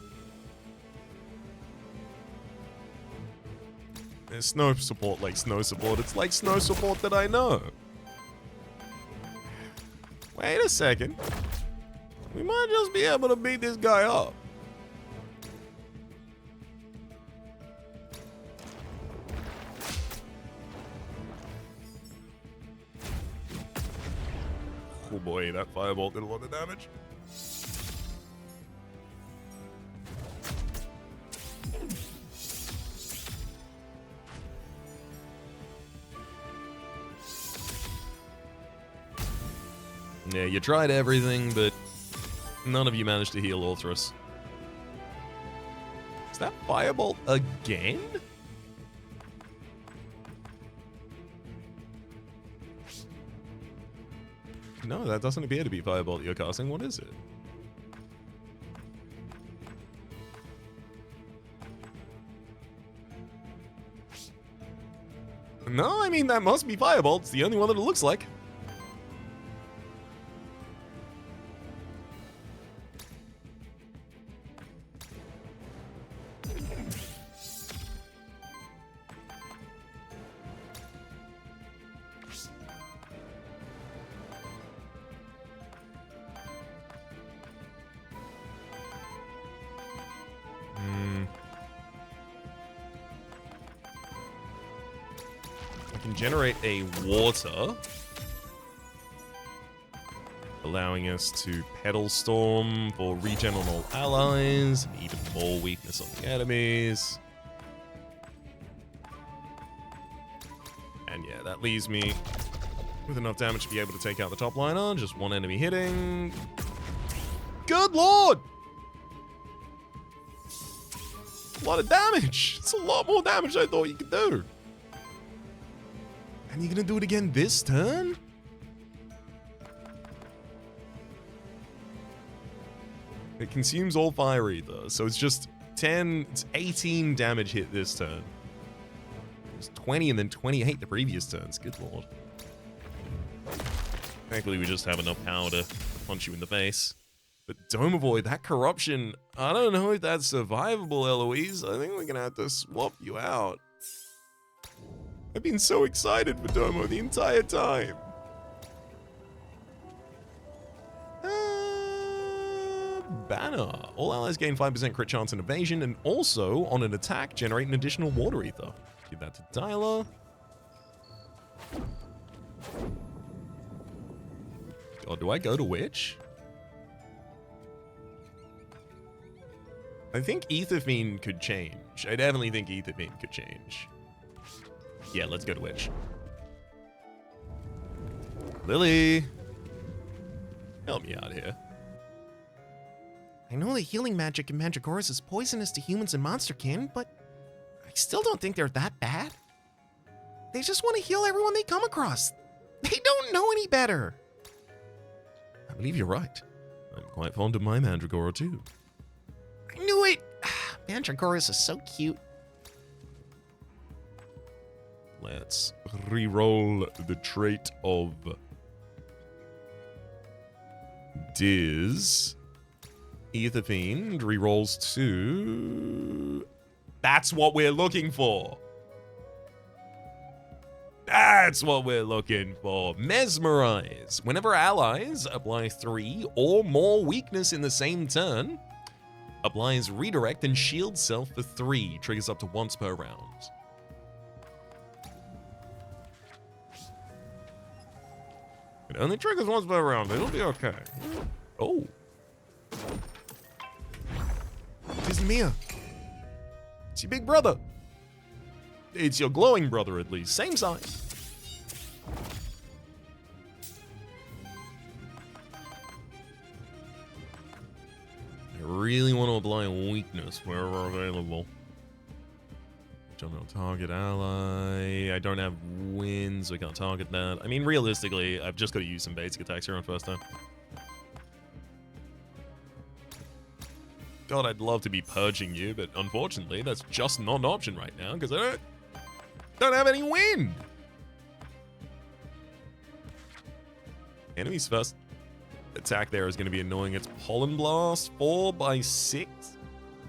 There's snow support like snow support. It's like snow support that I know. Wait a second. We might just be able to beat this guy up. Oh boy, that fireball did a lot of damage. Yeah, you tried everything, but none of you managed to heal Orthrus. Is that firebolt again? No, that doesn't appear to be firebolt you're casting. What is it? No, I mean, that must be firebolt. It's the only one that it looks like. Generate a water, allowing us to Pedal Storm for regen on all allies, and even more weakness on the enemies. And yeah, that leaves me with enough damage to be able to take out the top liner. Just one enemy hitting. Good lord! A lot of damage. It's a lot more damage than I thought you could do. And you're gonna do it again this turn? It consumes all fire ether, so it's just 18 damage hit this turn. It was 20 and then 28 the previous turns. Good lord. Thankfully, we just have enough power to punch you in the face. But Domovoid, that corruption, I don't know if that's survivable, Eloise. I think we're gonna have to swap you out. I've been so excited for Domo the entire time. Banner. All allies gain 5% crit chance and evasion, and also, on an attack, generate an additional water ether. Give that to Dhuyler. God, do I go to Witch? I think Aetherfiend could change. I definitely think Aetherfiend could change. Yeah, let's go to Witch. Lily! Help me out here. I know that healing magic and Mandragoras is poisonous to humans and monsterkin, but I still don't think they're that bad. They just want to heal everyone they come across. They don't know any better. I believe you're right. I'm quite fond of my Mandragora too. I knew it! Mandragoras are so cute. Let's re-roll the trait of Diz. Aetherfiend re-rolls to... That's what we're looking for! That's what we're looking for! Mesmerize. Whenever allies apply 3 or more weakness in the same turn, Applies redirect and shield self for 3. Triggers up to once per round. It only triggers once per round. It'll be okay. Oh. It's Mia. It's your big brother. It's your glowing brother, at least. Same size. I really want to apply a weakness wherever available. Don't know, target ally. I don't have wins, so I can't target that. I mean, realistically, I've just got to use some basic attacks here on first turn. God, I'd love to be purging you, but unfortunately, that's just not an option right now, because I don't have any wind. Enemy's first attack there is going to be annoying. It's Pollen Blast, 4/6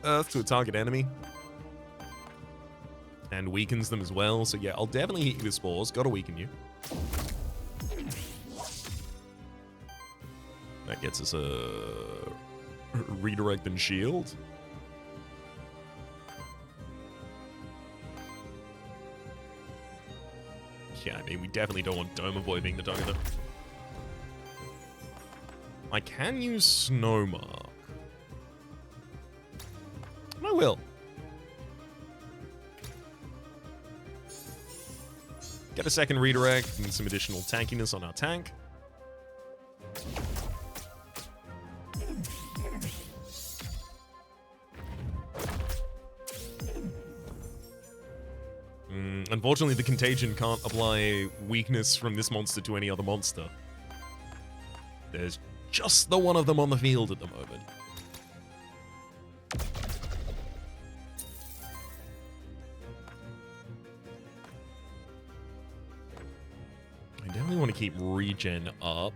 Earth to a target enemy. And weakens them as well. So yeah, I'll definitely hit you with spores. Gotta weaken you. That gets us a redirect and shield. Yeah, I mean, we definitely don't want Dome Boy being the target though. I can use Snowmark. And I will. Get a second redirect and some additional tankiness on our tank. Unfortunately, the Contagion can't apply weakness from this monster to any other monster. There's just the one of them on the field at the moment. I definitely want to keep regen up.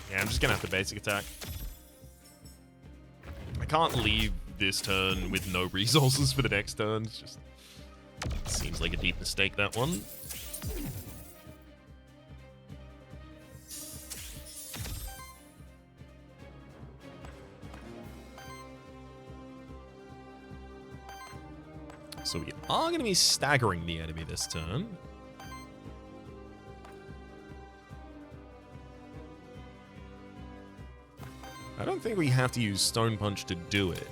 Yeah, I'm just gonna have to basic attack. I can't leave this turn with no resources for the next turn. It's just seems like a deep mistake, that one. So we are going to be staggering the enemy this turn. I don't think we have to use Stone Punch to do it.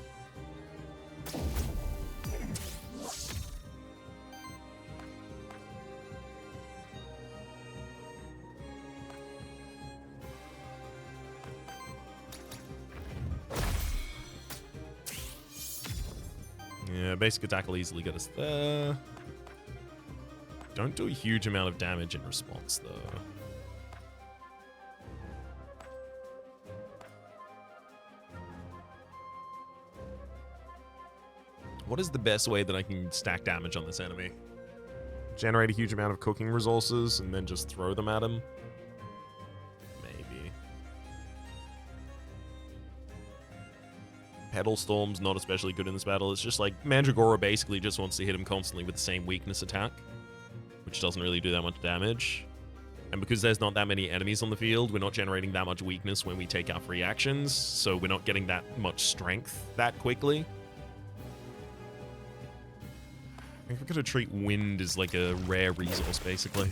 Yeah, basic attack will easily get us there. Don't do a huge amount of damage in response, though. What is the best way that I can stack damage on this enemy? Generate a huge amount of cooking resources and then just throw them at him? Maybe. Petal Storm's not especially good in this battle. It's just like Mandragora basically just wants to hit him constantly with the same weakness attack, which doesn't really do that much damage. And because there's not that many enemies on the field, we're not generating that much weakness when we take our free actions, so we're not getting that much strength that quickly. I think we're going to treat wind as like a rare resource, basically.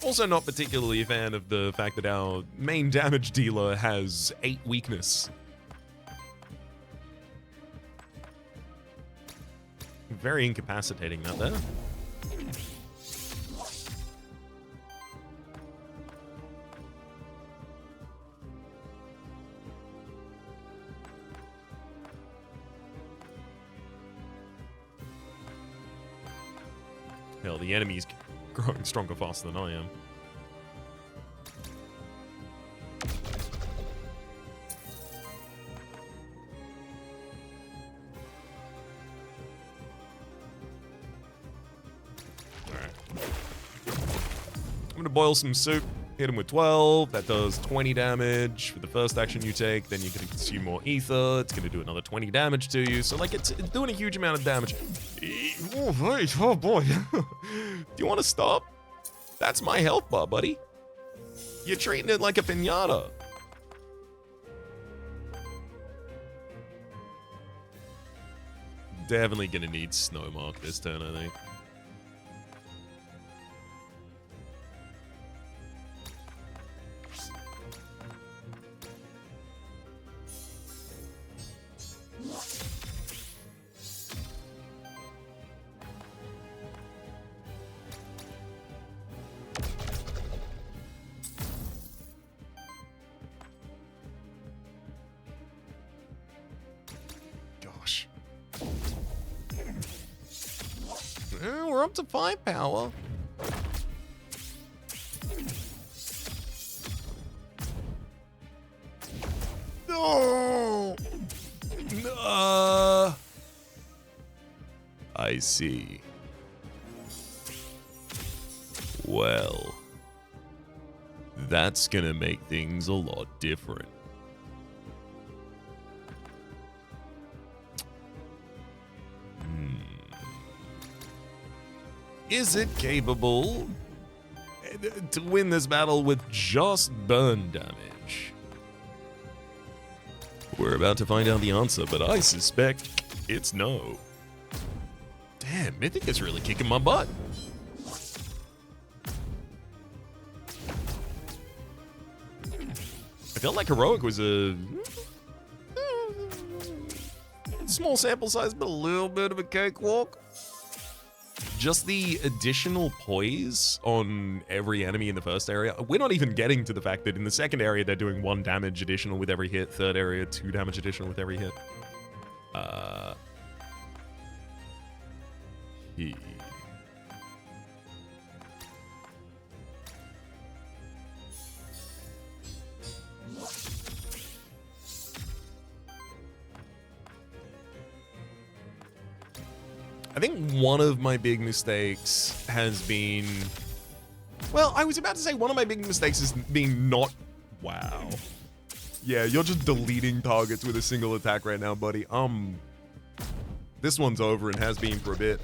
Also not particularly a fan of the fact that our main damage dealer has 8 weakness. Very incapacitating, that there. Hell, the enemy's growing stronger faster than I am. Alright. I'm gonna boil some soup. Hit him with 12. That does 20 damage for the first action you take. Then you can consume more ether. It's gonna do another 20 damage to you. So like it's doing a huge amount of damage. Oh, right. Oh boy. Do you want to stop? That's my health bar, buddy. You're treating it like a piñata. Definitely gonna need Snowmark this turn, I think. Gosh. We're up to 5 power. No! I see. Well, that's gonna make things a lot different. Is it capable to win this battle with just burn damage? We're about to find out the answer, but I suspect it's no. Damn, Mythic is really kicking my butt. I felt like Heroic was a small sample size, but a little bit of a cakewalk. Just the additional poise on every enemy in the first area. We're not even getting to the fact that in the second area, they're doing 1 damage additional with every hit. Third area, 2 damage additional with every hit. I think one of my big mistakes has been... Well, I was about to say one of my big mistakes is being not... Wow. Yeah, you're just deleting targets with a single attack right now, buddy. This one's over and has been for a bit.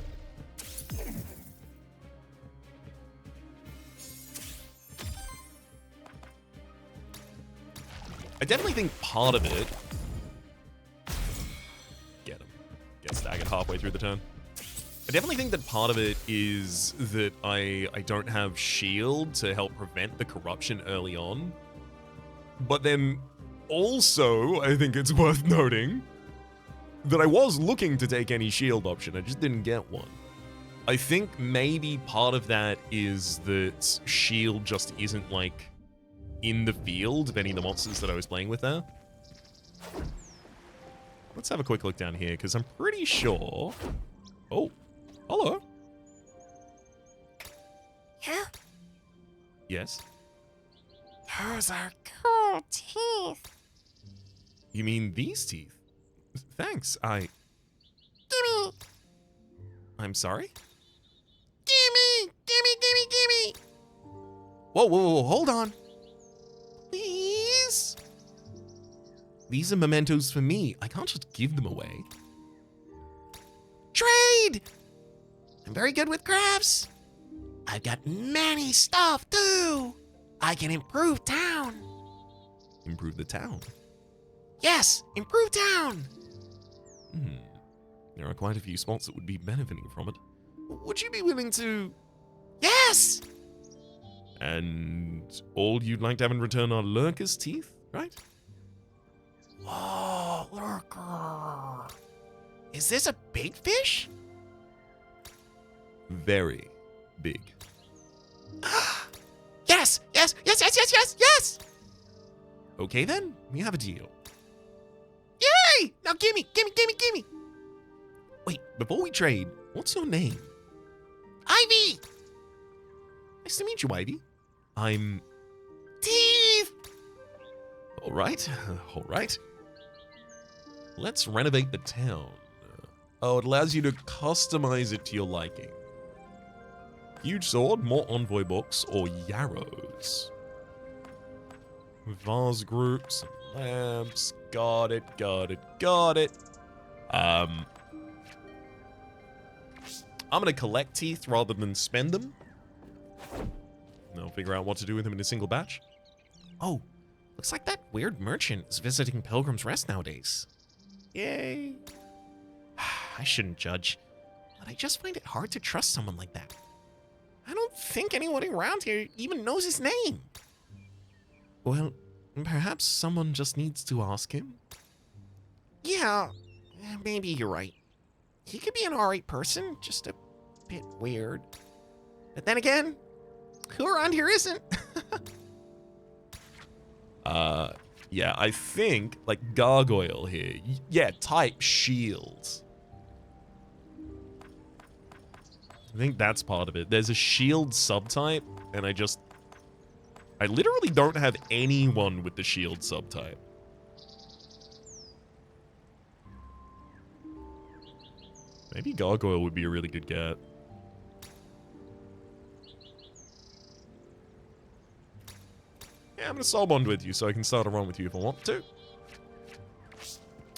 I definitely think part of it... Get him. Get staggered halfway through the turn. I definitely think that part of it is that I don't have shield to help prevent the corruption early on. But then also, I think it's worth noting that I was looking to take any shield option. I just didn't get one. I think maybe part of that is that shield just isn't like in the field of any of the monsters that I was playing with there. Let's have a quick look down here because I'm pretty sure... Oh. Hello. Yeah? Yes? Those are cool teeth. You mean these teeth? Thanks, Gimme! I'm sorry? Gimme! Whoa, whoa, whoa, hold on. Please? These are mementos for me. I can't just give them away. Trade! I'm very good with crafts. I've got many stuff, too. I can improve town. Improve the town? Yes, improve town. There are quite a few spots that would be benefiting from it. Would you be willing to... Yes! And all you'd like to have in return are Lurker's teeth, right? Oh, Lurker. Is this a big fish? Very big. Yes! Yes! Yes! Yes! Yes! Yes! Yes! Okay then, we have a deal. Yay! Now gimme! Wait, before we trade, what's your name? Ivy! Nice to meet you, Ivy. I'm... Teeth! Alright, alright. Let's renovate the town. Oh, it allows you to customize it to your liking. Huge sword, more envoy books, or yarrows. Vase groups, lamps. Got it, got it, got it. I'm gonna collect teeth rather than spend them. And I'll figure out what to do with them in a single batch. Oh, looks like that weird merchant is visiting Pilgrim's Rest nowadays. Yay. I shouldn't judge, but I just find it hard to trust someone like that. I don't think anyone around here even knows his name. Well, perhaps someone just needs to ask him. Yeah, maybe you're right. He could be an alright person, just a bit weird. But then again, who around here isn't? Yeah, I think, like, gargoyle here. Yeah, type shields. I think that's part of it. There's a shield subtype, and I literally don't have anyone with the shield subtype. Maybe gargoyle would be a really good get. Yeah, I'm gonna soul bond with you so I can start a run with you if I want to.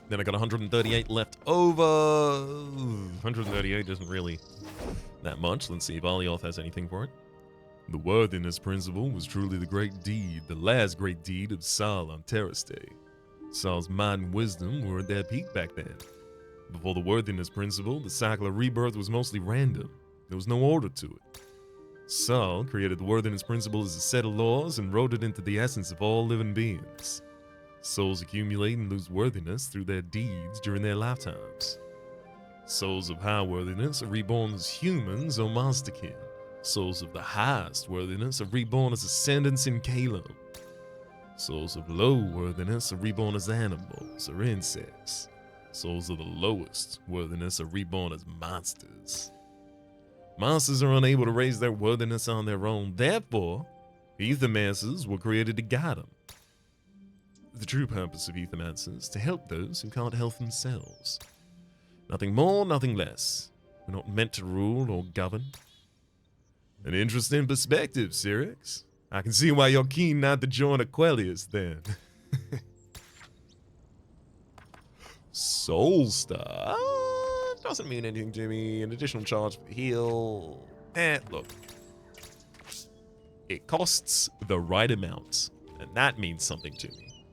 Then I got 138 left over. 138 isn't really that much. Let's see if Alioth has anything for it. The worthiness principle was truly the great deed, the last great deed of Sal on Terrace Day. Sal's might and wisdom were at their peak back then. Before the worthiness principle, the cycle of rebirth was mostly random. There was no order to it. Sal created the worthiness principle as a set of laws and wrote it into the essence of all living beings. Souls accumulate and lose worthiness through their deeds during their lifetimes. Souls of high worthiness are reborn as humans or monsterkin. Souls of the highest worthiness are reborn as ascendants in Caleb. Souls of low worthiness are reborn as animals or insects. Souls of the lowest worthiness are reborn as monsters. Monsters are unable to raise their worthiness on their own. Therefore, Aethermancers were created to guide them. The true purpose of Aethermancers is to help those who can't help themselves. Nothing more, nothing less. We're not meant to rule or govern. An interesting perspective, Syrinx. I can see why you're keen not to join Aquelius then. Soulstar doesn't mean anything to me. An additional charge for the heal. Look. It costs the right amount, and that means something to me.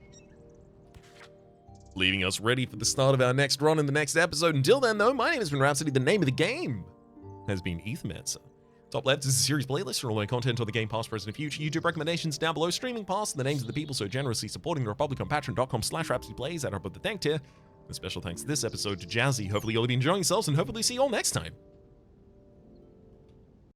Leaving us ready for the start of our next run in the next episode. Until then, though, my name has been Rhapsody. The name of the game has been Aethermancer. Top left is a series playlist for all my content on the game past, present, and future. YouTube recommendations down below. Streaming past and the names of the people so generously supporting the Republic on patreon.com/RhapsodyPlays. At up at the thank tier. A special thanks this episode to Jazzy. Hopefully you'll be enjoying yourselves and hopefully see you all next time.